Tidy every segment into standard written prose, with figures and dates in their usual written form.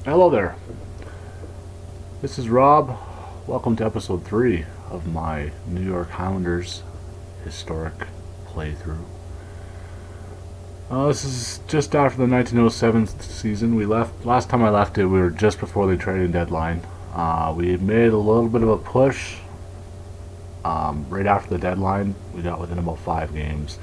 Hello there. This is Rob. Welcome to episode 3 of my New York Highlanders historic playthrough. This is just after the 1907 season. Last time I left it, we were just before the trading deadline. We made a little bit of a push right after the deadline. We got within about 5 games.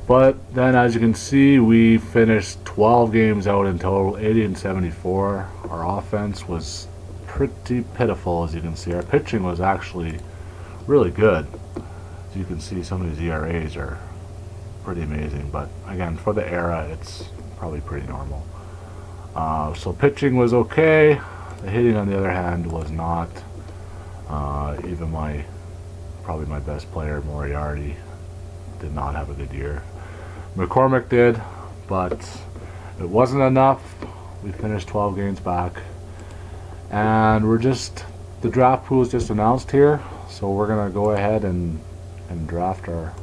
But then, as you can see, we finished 12 games out in total, 80-74. Our offense was pretty pitiful, as you can see. Our pitching was actually really good. As you can see, some of these ERAs are pretty amazing. But again, for the era, it's probably pretty normal. So pitching was okay. The hitting, on the other hand, was not. Even probably my best player, Moriarty, did not have a good year. McCormick did, but it wasn't enough. We finished 12 games back, and the draft pool is just announced here, so we're gonna go ahead and draft our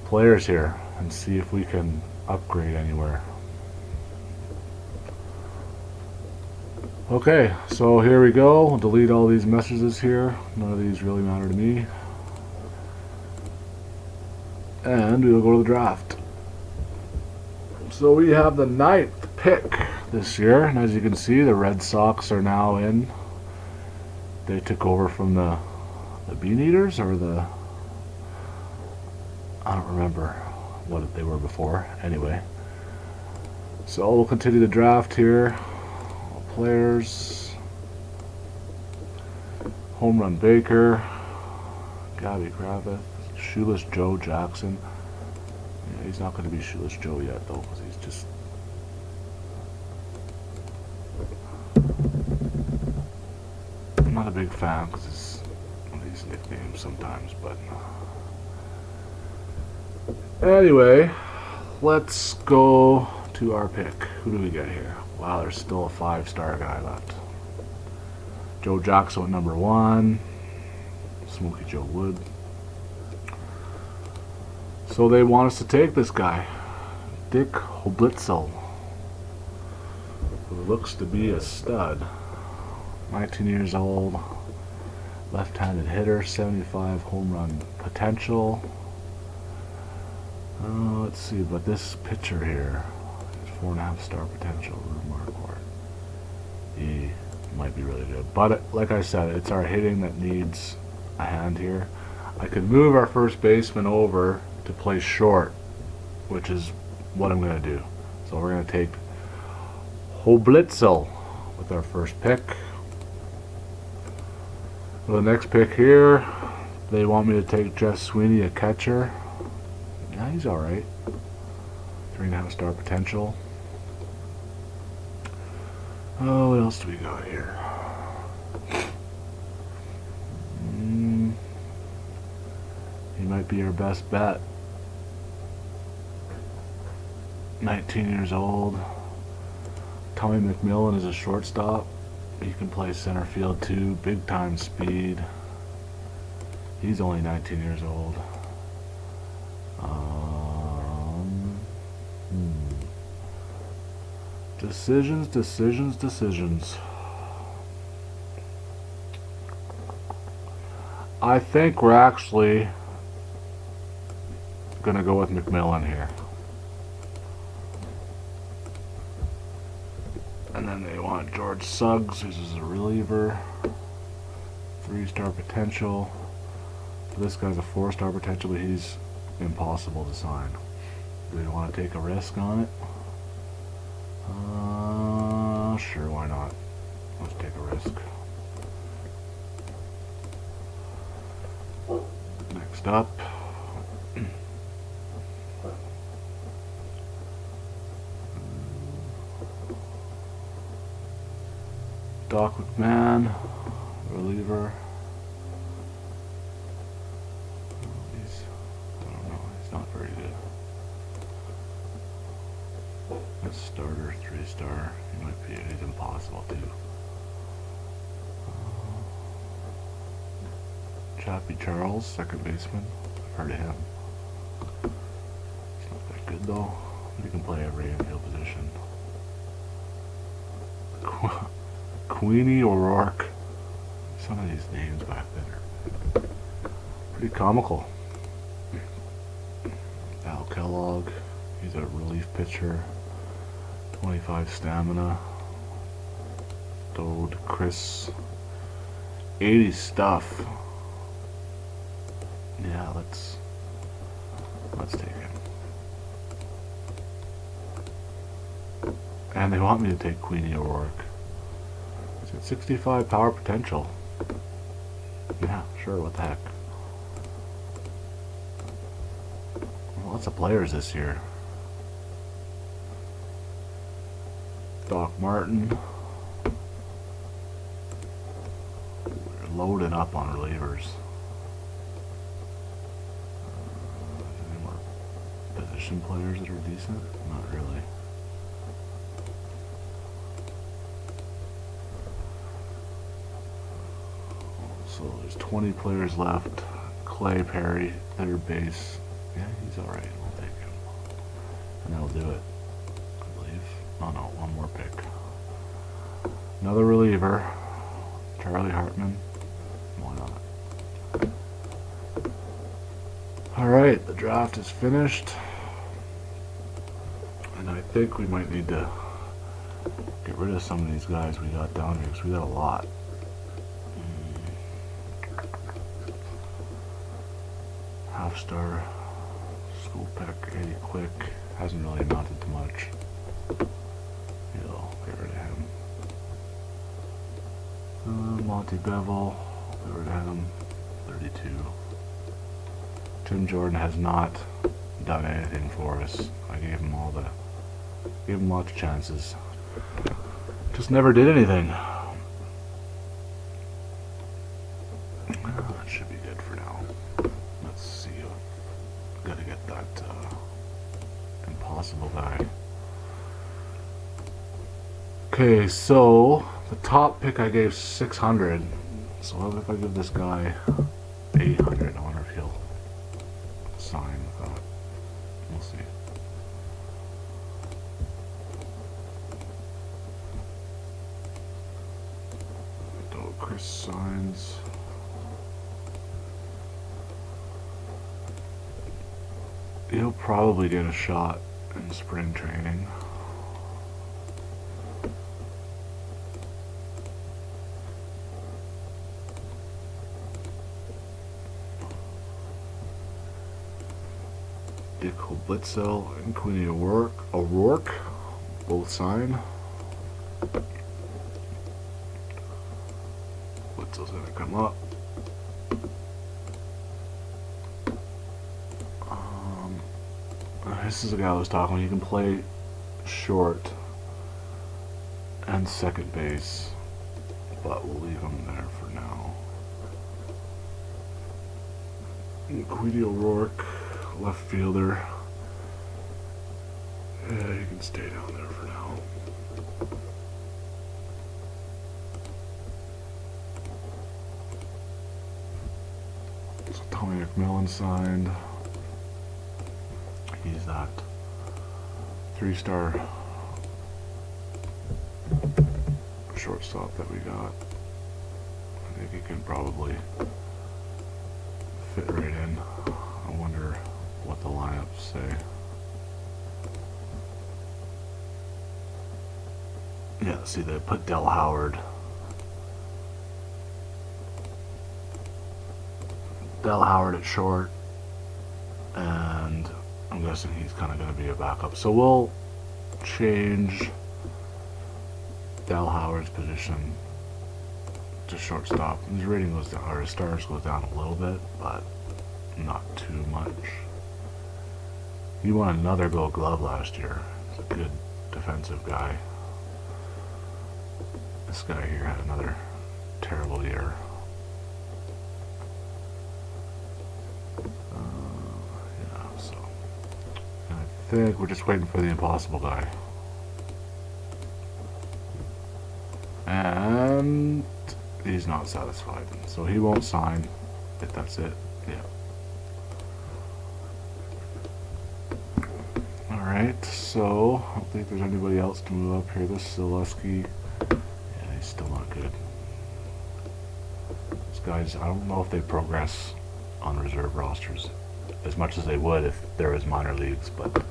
players here and see if we can upgrade anywhere. Okay, so here we go. We'll delete all these messages here. None of these really matter to me. And we will go to the draft. So we have the 9th pick this year, and as you can see, the Red Sox are now in. They took over from the Bean Eaters, or I don't remember what they were before. Anyway, so we'll continue the draft here. All players. Home Run Baker, Gabby Gravett, Shoeless Joe Jackson. Yeah, he's not going to be Shoeless Joe yet, though, because he's just... I'm not a big fan because it's one of these nicknames sometimes, but... Anyway, let's go to our pick. Who do we get here? Wow, there's still a 5-star guy left. Joe Jackson at number 1. Smokey Joe Wood. So they want us to take this guy, Dick Hoblitzel, who looks to be a stud. 19 years old, left-handed hitter, 75 home run potential. Let's see, but this pitcher here is 4.5-star potential. Marquardt. He might be really good, but like I said, it's our hitting that needs a hand here. I could move our first baseman over to play short, which is what I'm going to do. So we're going to take Hoblitzel with our first pick. For the next pick here, they want me to take Jeff Sweeney, a catcher. Yeah, he's alright. 3.5-star potential. Oh, what else do we got here? He might be our best bet. 19 years old. Tommy McMillan is a shortstop. He can play center field too. Big time speed. He's only 19 years old. Decisions. I think we're actually gonna go with McMillan here. And then they want George Suggs, who's a reliever. 3-star potential. This guy's a 4-star potential, but he's impossible to sign. Do we want to take a risk on it? Sure, why not? Let's take a risk. Next up. Doc McMahon, reliever. I don't know, he's not very good. That's starter, 3-star. He might be, he's impossible too. Chappie Charles, second baseman. I've heard of him. He's not that good though. He can play every infield position. Queenie O'Rourke. Some of these names back then are pretty comical. Al Kellogg, he's a relief pitcher. 25 stamina. Dode Chris. 80 stuff. Yeah, let's take him. And they want me to take Queenie O'Rourke. He's got 65 power potential. Yeah, sure, what the heck. Lots of players this year. Doc Martin. We're loading up on relievers. Any more position players that are decent? Not really. So there's 20 players left. Clay Perry, third base. Yeah, he's alright. I'll take him. And that'll do it, I believe. Oh no, one more pick. Another reliever. Charlie Hartman. Why not? Alright, the draft is finished. And I think we might need to get rid of some of these guys we got down here, because we got a lot. Half star. School Peck, Eddie Quick, hasn't really amounted to much. You'll get rid of him. Monty Bevel, get rid of him. 32. Tim Jordan has not done anything for us. I gave him lots of chances. Just never did anything. That should be good for now. Let's see. Gotta get that impossible guy. Okay, so the top pick I gave 600. So what if I give this guy 800? I wonder if he'll sign with that. We'll see. So Chris signs. He'll probably get a shot in spring training. Dick Blitzel and Queenie O'Rourke both sign. Blitzel's gonna come up. This is the guy I was talking about. You can play short and second base, but we'll leave him there for now. Queenie O'Rourke, left fielder. Yeah, you can stay down there for now. So Tommy McMillan signed. He's that 3-star shortstop that we got. I think he can probably fit right in. I wonder what the lineups say. Yeah, see, they put Del Howard. Del Howard at short, and I'm guessing he's kind of going to be a backup. So we'll change Del Howard's position to shortstop. His rating goes down, or his stars goes down a little bit, but not too much. He won another Gold Glove last year. He's a good defensive guy. This guy here had another terrible year. Yeah, so I think we're just waiting for the impossible guy. And he's not satisfied, so he won't sign if that's it. Yeah. Alright, so I don't think there's anybody else to move up here. This Zaleski, yeah, he's still not good. These guys, I don't know if they progress on reserve rosters as much as they would if there was minor leagues, but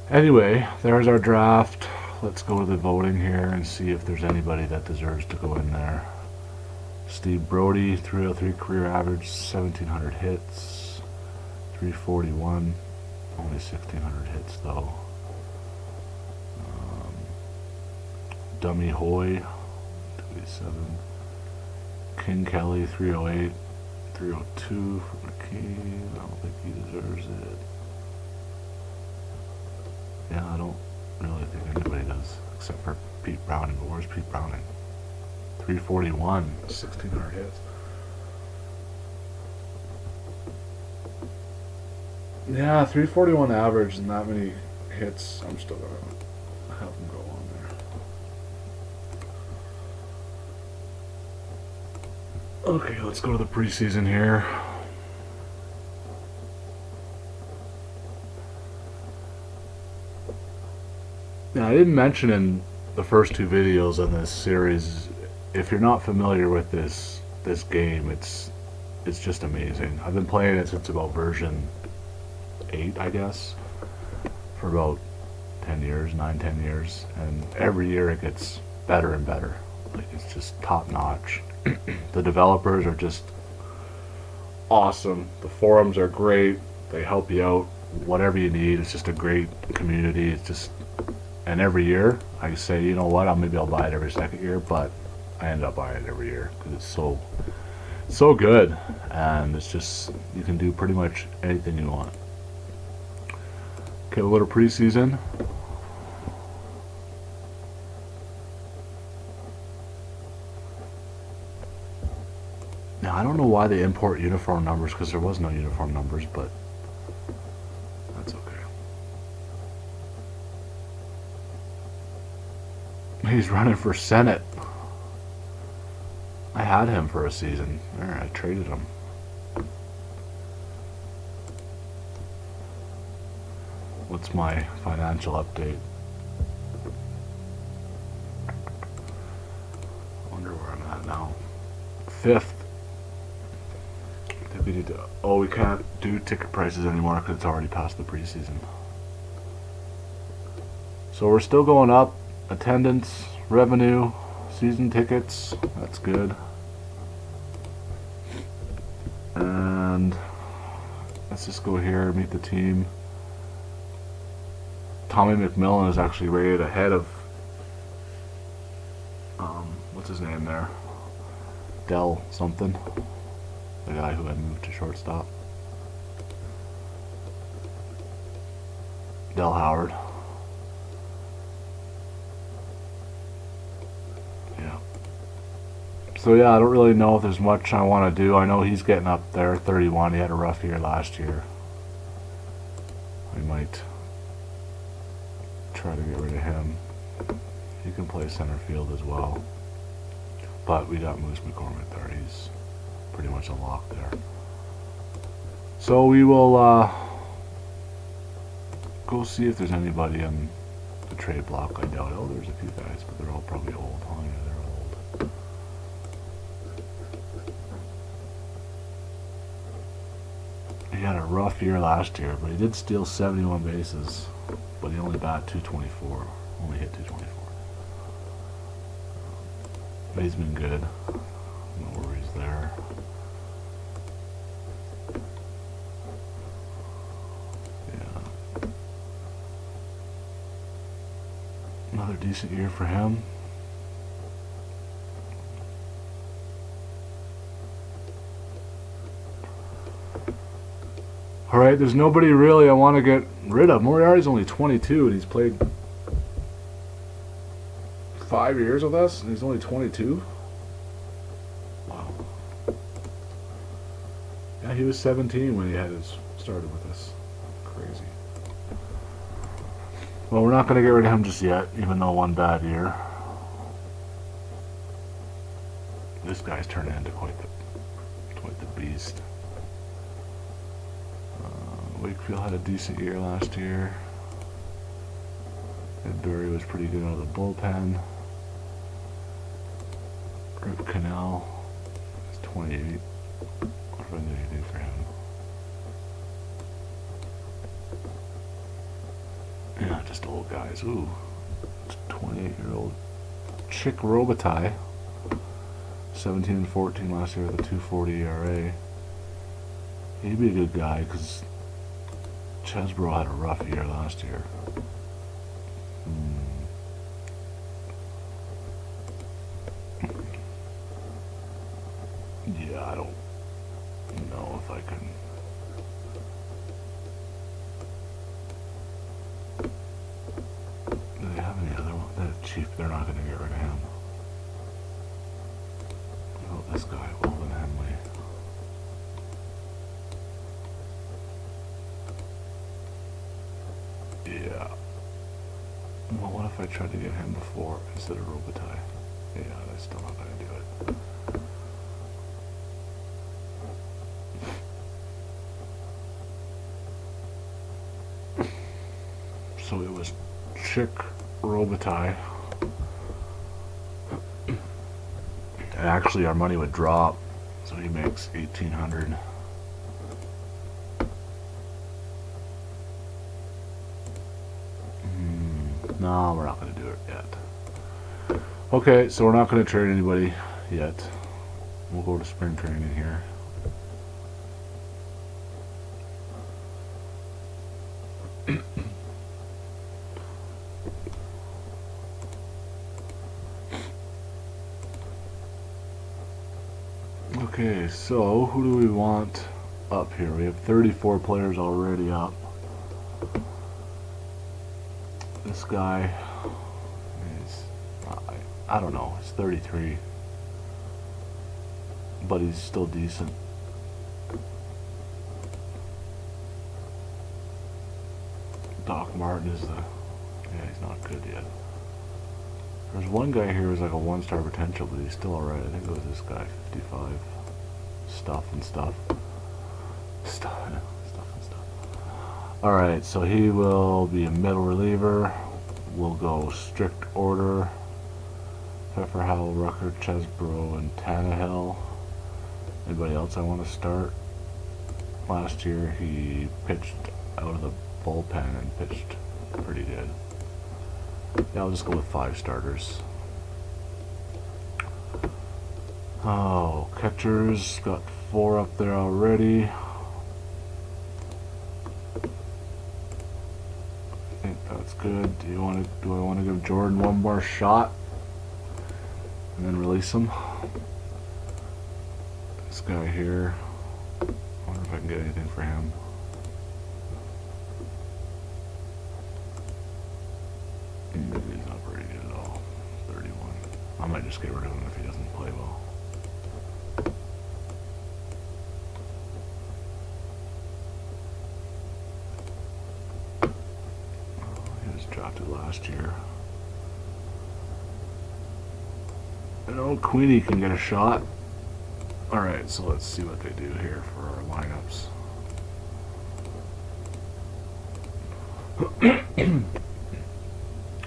anyway, there's our draft. Let's go to the voting here and see if there's anybody that deserves to go in there. Steve Brody, 303 career average, 1,700 hits, 341, only 1,600 hits though. Dummy Hoy, 287. King Kelly, 308, 302 for McKean. I don't think he deserves it. Yeah, I don't really think anybody does, except for Pete Browning. But where's Pete Browning? 341, 1,600 hits. Yeah, 341 average and that many hits. I'm still gonna have him go on there. Okay, let's go to the preseason here. Now, I didn't mention in the first two videos on this series, if you're not familiar with this game, it's just amazing. I've been playing it since about version 8, I guess, for about 10 years, 9-10 years, and every year it gets better and better. Like, it's just top notch. The developers are just awesome. The forums are great. They help you out whatever you need. It's just a great community. It's just, and every year I say, you know what, maybe I'll buy it every second year, but I end up buying it every year because it's so good, and it's just, you can do pretty much anything you want. Okay, we'll go to preseason. Now, I don't know why they import uniform numbers, because there was no uniform numbers, but that's okay. He's running for Senate. I had him for a season. There, I traded him. What's my financial update? I wonder where I'm at now. 5th. I think we need to. Oh, we can't do ticket prices anymore because it's already past the preseason. So we're still going up. Attendance, revenue, season tickets. That's good. And let's just go here, meet the team. Tommy McMillan is actually rated ahead of what's his name there? Dell something. The guy who had moved to shortstop. Dell Howard. Yeah. So yeah, I don't really know if there's much I want to do. I know he's getting up there, 31. He had a rough year last year. I might try to get rid of him. He can play center field as well. But we got Moose McCormick there. He's pretty much a lock there. So we will go see if there's anybody in the trade block. I doubt it. Oh, there's a few guys, but they're all probably old. Oh yeah, they're old. He had a rough year last year, but he did steal 71 bases. But he only batted 224. Only hit 224. But he's been good. No worries there. Yeah. Another decent year for him. Alright, there's nobody really I want to get rid of. Moriarty's only 22 and he's played 5 years with us and he's only 22. Wow. Yeah, he was 17 when he had his started with us. Crazy. Well, we're not going to get rid of him just yet, even though one bad year. This guy's turning into quite the beast. Wakefield had a decent year last year. Ed Dury was pretty good out of the bullpen. Root Canal is 28. What do I need to do for him? Yeah, just old guys. Ooh, it's 28-year-old Chick Robitaille. 17 and 14 last year with a 2.40 ERA. He'd be a good guy because Chesbro had a rough year last year. Yeah, I don't know if I can. Do they have any other one? That's cheap. They're not going to get rid of him. Oh, this guy, Walden Henley. Yeah. Well, what if I tried to get him before instead of Robitaille? Yeah, that's still not going to do it. So it was Chick Robitaille. And actually our money would drop, so he makes 1,800. No, we're not going to do it yet. Okay, so we're not going to trade anybody yet. We'll go to spring training here. Okay, so who do we want up here? We have 34 players already up. This guy is, I don't know, he's 33, but he's still decent. Doc Martin is yeah, he's not good yet. There's one guy here who's like a 1-star potential, but he's still alright. I think it was this guy, 55. Stuff and stuff. Stuff and stuff. Alright, so he will be a middle reliever. We'll go strict order. Pfeffer, Howell, Rucker, Chesbro, and Tannehill. Anybody else I want to start? Last year he pitched out of the bullpen and pitched pretty good. Yeah, I'll just go with 5 starters. Oh, catchers, got 4 up there already. I think that's good. Do I want to give Jordan one more shot and then release him? This guy here, I wonder if I can get anything for him. He's not very good at all. 31. I might just get rid of him if he doesn't play well. He was drafted last year. I know Queenie can get a shot. Alright, so let's see what they do here for our lineups.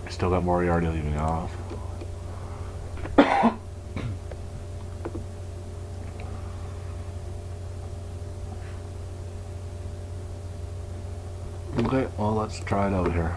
Still got Moriarty leaving off. Okay, well, let's try it out here.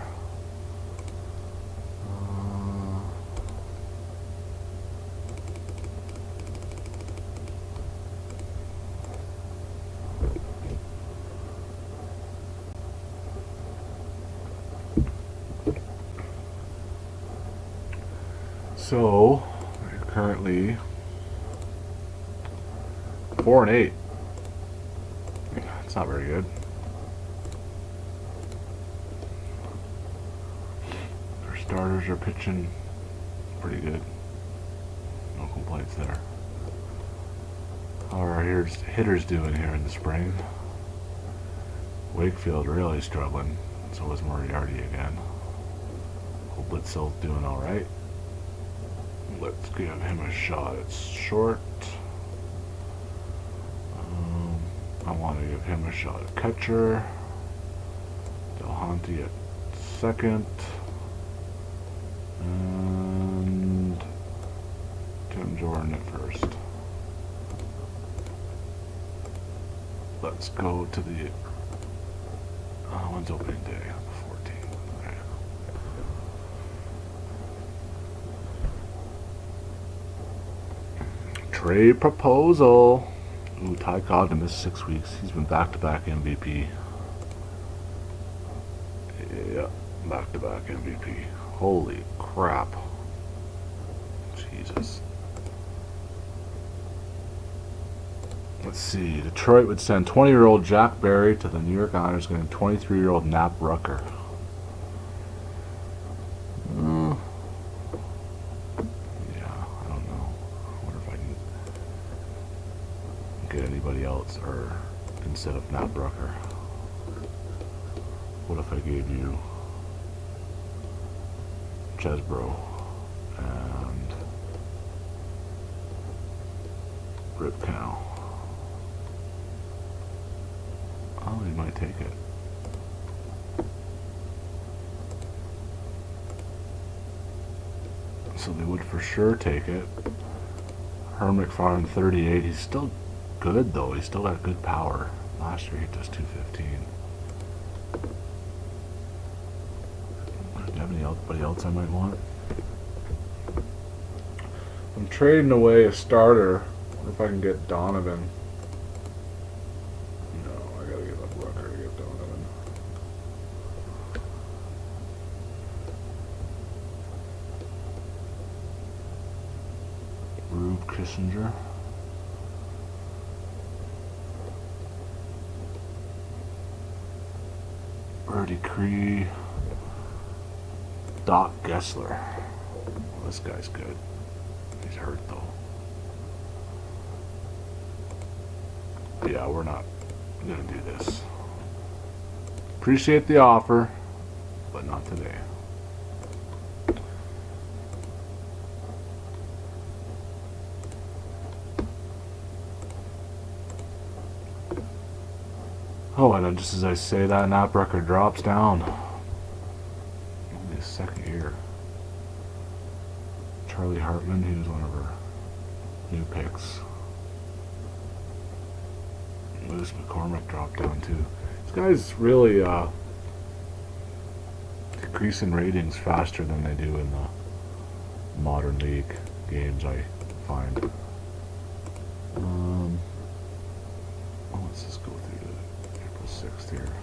So, we're currently 4-8. It's not very good. Our starters are pitching pretty good. No complaints there. How are our hitters doing here in the spring? Wakefield really struggling. So is Moriarty again. Blitzel's doing alright. Let's give him a shot. It's short. I want to give him a shot at catcher. Delhonte at second. And Tim Jordan starting it first. Let's go to the when's opening day? 14th. Okay. Trade proposal. Ooh, Ty Cogden missed 6 weeks. He's been back-to-back MVP. Yeah, back-to-back MVP. Holy crap. Jesus. Let's see. Detroit would send 20-year-old Jack Barry to the New York Islanders, getting 23-year-old Nap Rucker. Yeah, I don't know. I wonder if I can get anybody else, or instead of Nap Rucker. What if I gave you Chesbro and Rip Cow? Oh, he might take it. So they would for sure take it. Herm McFarland, 38. He's still good though. He's still got good power. Last year he just 215. Do you have anybody else I might want? I'm trading away a starter. What if I can get Donovan? No, I gotta give up Rucker to get Donovan. Rube Kissinger. Birdie Cree. Doc Gessler. Well, this guy's good. He's hurt though. Yeah, we're not gonna do this. Appreciate the offer, but not today. Oh, and then just as I say that, Nap Rucker drops down. Only his second year. Charlie Hartman, he was one of our new picks. Lewis McCormick dropped down too. These guys really decrease in ratings faster than they do in the modern league games, I find. Let's just go through to April 6th here.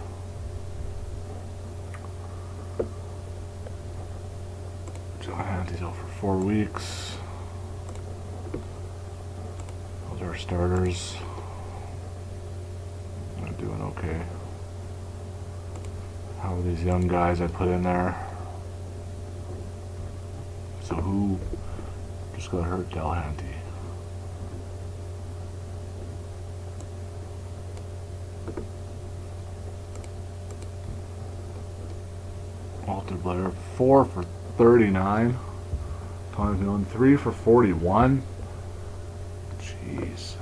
John Hanty's out for 4 weeks. Those are our starters. They're doing okay. How are these young guys I put in there? So who just got hurt? Del Hanty. Walter Blair, 4 for 39. Tommy Millen, 3 for 41. Jeez.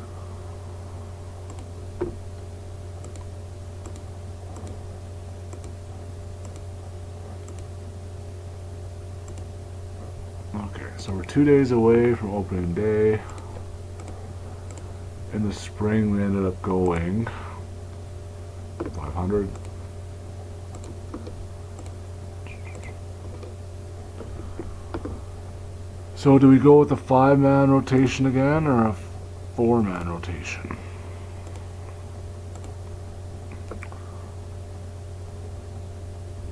Okay, so we're 2 days away from opening day. In the spring, we ended up going 500. So do we go with a 5-man rotation again, or a 4-man rotation?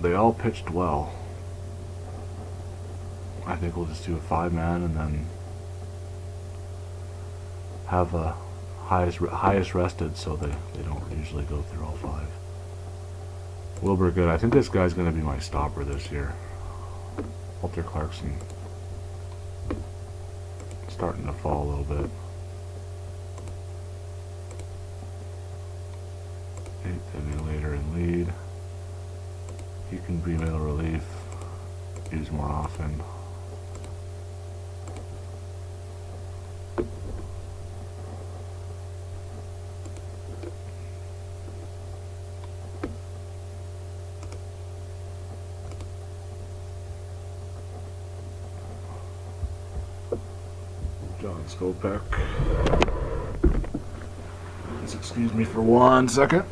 They all pitched well. I think we'll just do a 5-man and then have a highest rested, so they don't usually go through all 5. Wilbur Good. I think this guy's going to be my stopper this year. Walter Clarkson. Starting to fall a little bit. 8th inning later in lead. He can be middle relief. Use more often. John Skopek. Just excuse me for 1 second.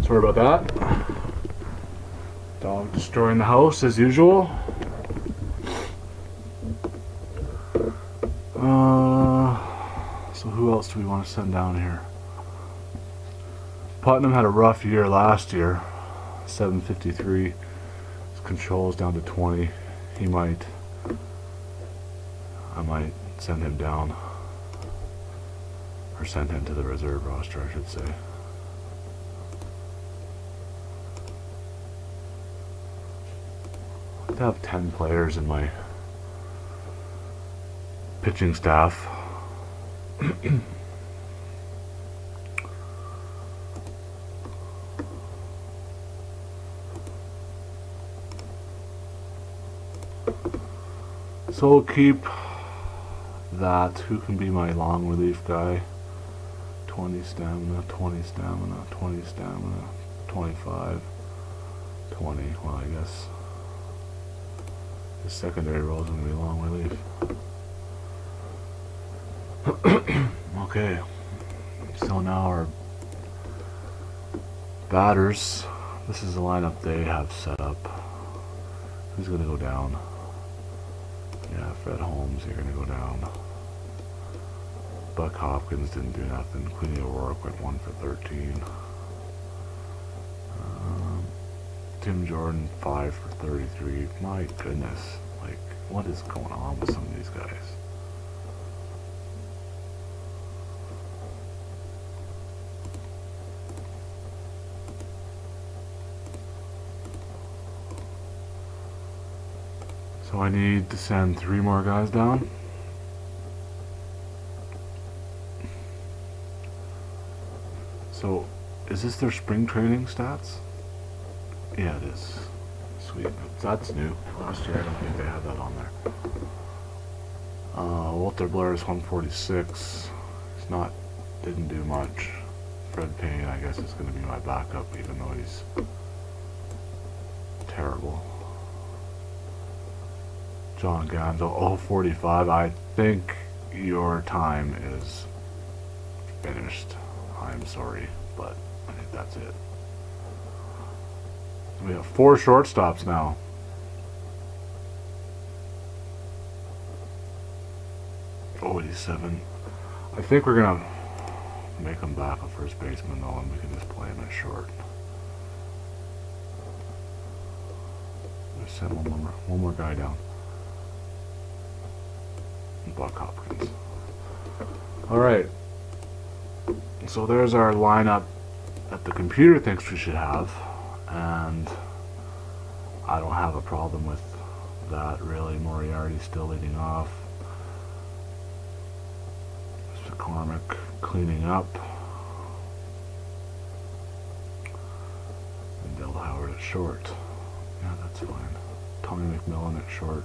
Sorry about that. Dog destroying the house as usual. So who else do we want to send down here? Putnam had a rough year last year. 753. His control's down to 20. I might send him down. Or send him to the reserve roster, I should say. I have 10 players in my pitching staff. So we'll keep that. Who can be my long relief guy? 20 stamina, 20 stamina, 20 stamina, 25, 20. Well, I guess the secondary role is going to be long relief. Okay, so now our batters. This is the lineup they have set up. Who's going to go down? Yeah, Fred Holmes, you're going to go down. Buck Hopkins didn't do nothing. Queenie O'Rourke went 1 for 13. Tim Jordan 5 for 33. My goodness, like, what is going on with some of these guys? So I need to send 3 more guys down. So, is this their spring training stats? Yeah, it is. Sweet. That's new. Last year I don't think they had that on there. Walter Blair is 146. He's didn't do much. Fred Payne, I guess, is going to be my backup, even though he's terrible. John Ganzo, 045. I think your time is finished. I'm sorry, but I think that's it. We have 4 shortstops now. Oh, 87. I think we're gonna make him back a first baseman though, and we can just play him at short. Let's send one more guy down. Buck Hopkins. All right. So there's our lineup that the computer thinks we should have, and I don't have a problem with that really. Moriarty's still leading off. McCormick cleaning up. And Bill Howard at short. Yeah, that's fine. Tommy McMillan at short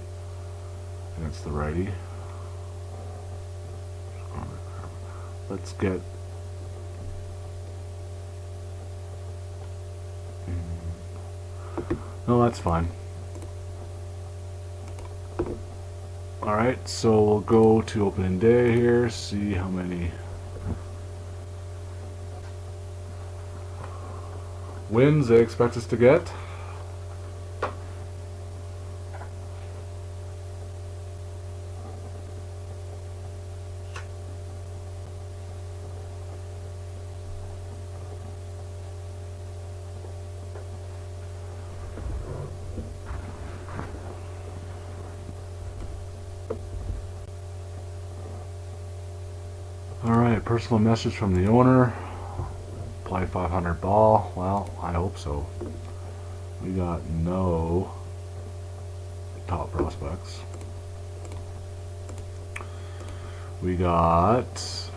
against the righty. Let's get no, that's fine. Alright, so we'll go to opening day here, see how many wins they expect us to get. Alright, personal message from the owner. Play 500 ball. Well, I hope so. We got no top prospects. We got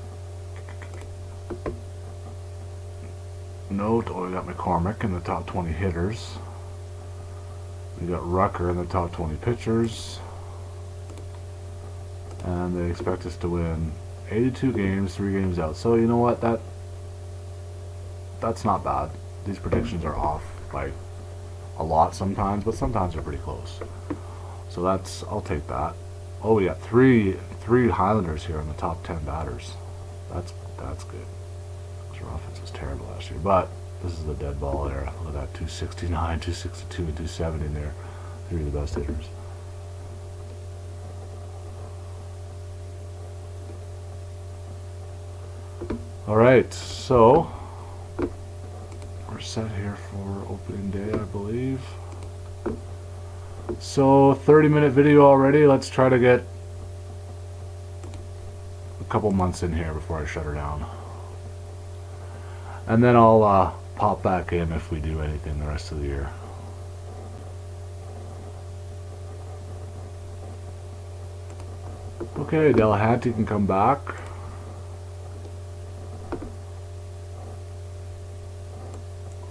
note, we got McCormick in the top 20 hitters. We got Rucker in the top 20 pitchers. And they expect us to win 82 games, 3 games out. So you know what, that's not bad. These predictions are off by a lot sometimes, but sometimes they're pretty close. So I'll take that. Oh, we got three Highlanders here in the top 10 batters. That's good. Our offense was terrible last year, but this is the dead ball era. Look at that, 269, 262, and 270 there. 3 of the best hitters. Alright, so we're set here for opening day, I believe. So 30-minute video already. Let's try to get a couple months in here before I shut her down. And then I'll pop back in if we do anything the rest of the year. Okay, Delahanty can come back.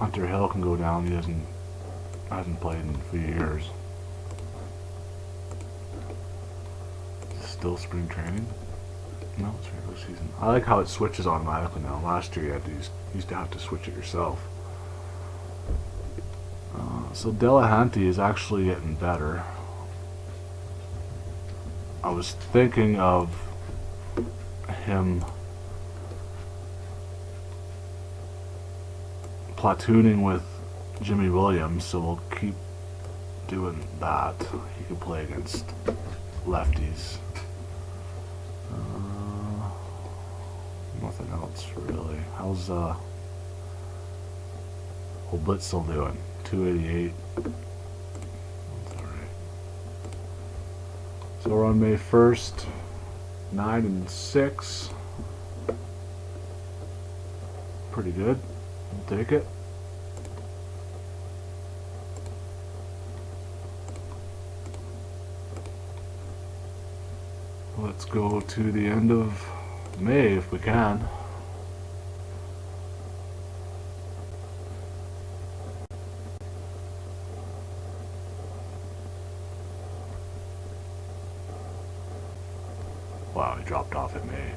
Hunter Hill can go down. He hasn't played in a few years. Still spring training? No, it's regular season. I like how it switches automatically now. Last year you used to have to switch it yourself. So Delahanty is actually getting better. I was thinking of him platooning with Jimmy Williams, so we'll keep doing that. He can play against lefties. Nothing else really. How's old Blitz still doing? 288. That's alright. So we're on May 1st, 9-6. Pretty good. We'll take it. Let's go to the end of May if we can. Wow, he dropped off in May.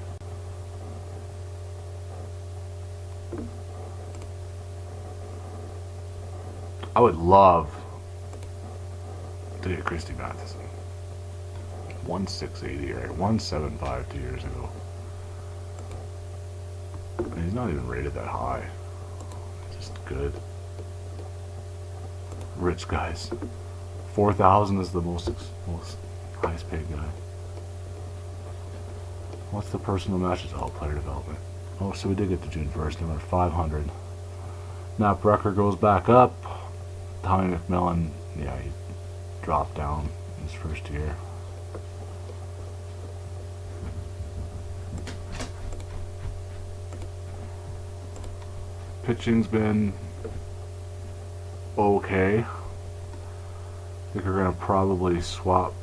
I would love to get Christy Matheson. 1.680 or 1.75 2 years ago. And he's not even rated that high. Just good. Rich guys. 4,000 is the most highest paid guy. What's the person who matches all player development? Oh, so we did get to June 1st, another 500. Nap Rucker goes back up. Tommy McMillan, yeah, he dropped down in his first year. Pitching's been okay. I think we're going to probably swap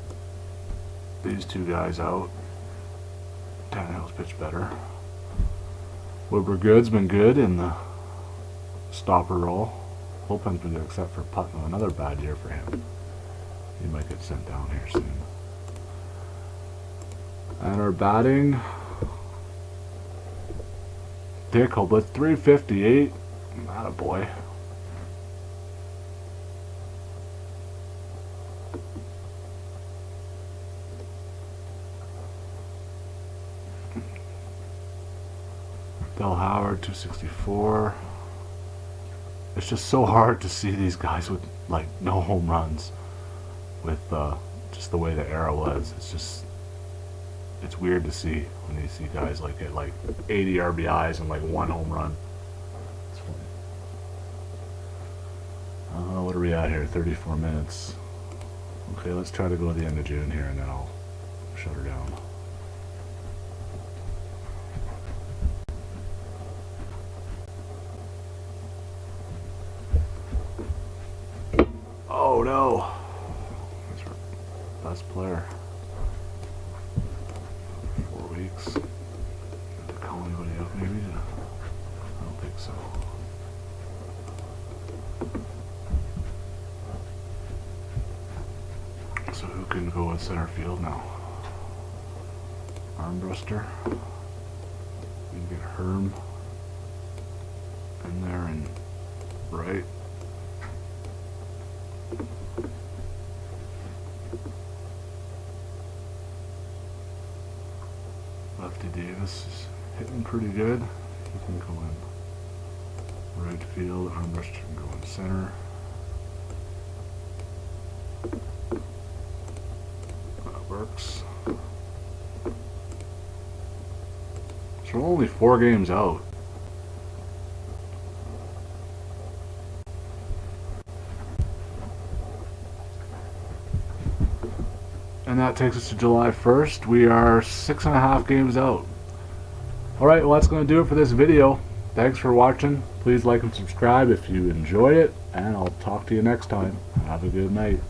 these two guys out. Tannehill's pitched better. Wilbur Good's been good in the stopper role. Bullpen's been good except for Putnam. Another bad year for him. He might get sent down here soon. And our batting, Dick Holblit, 358. Attaboy. Del Howard, 264. It's just so hard to see these guys with like no home runs with just the way the era was. It's weird to see when you see guys like get like 80 RBIs and like 1 home run. It's funny. What are we at here? 34 minutes. Okay, let's try to go to the end of June here and then I'll shut her down. Oh no! That's our best player. 4 weeks. Did they call anybody up maybe? I don't think so. can go in center field now. Armbruster. We can get Herm in there and right. Lefty Davis is hitting pretty good. He can go in right field. Armbruster can go in center. That works. So we're only 4 games out. And that takes us to July 1st. We are 6.5 games out. Alright, well that's going to do it for this video. Thanks for watching. Please like and subscribe if you enjoyed it. And I'll talk to you next time. Have a good night.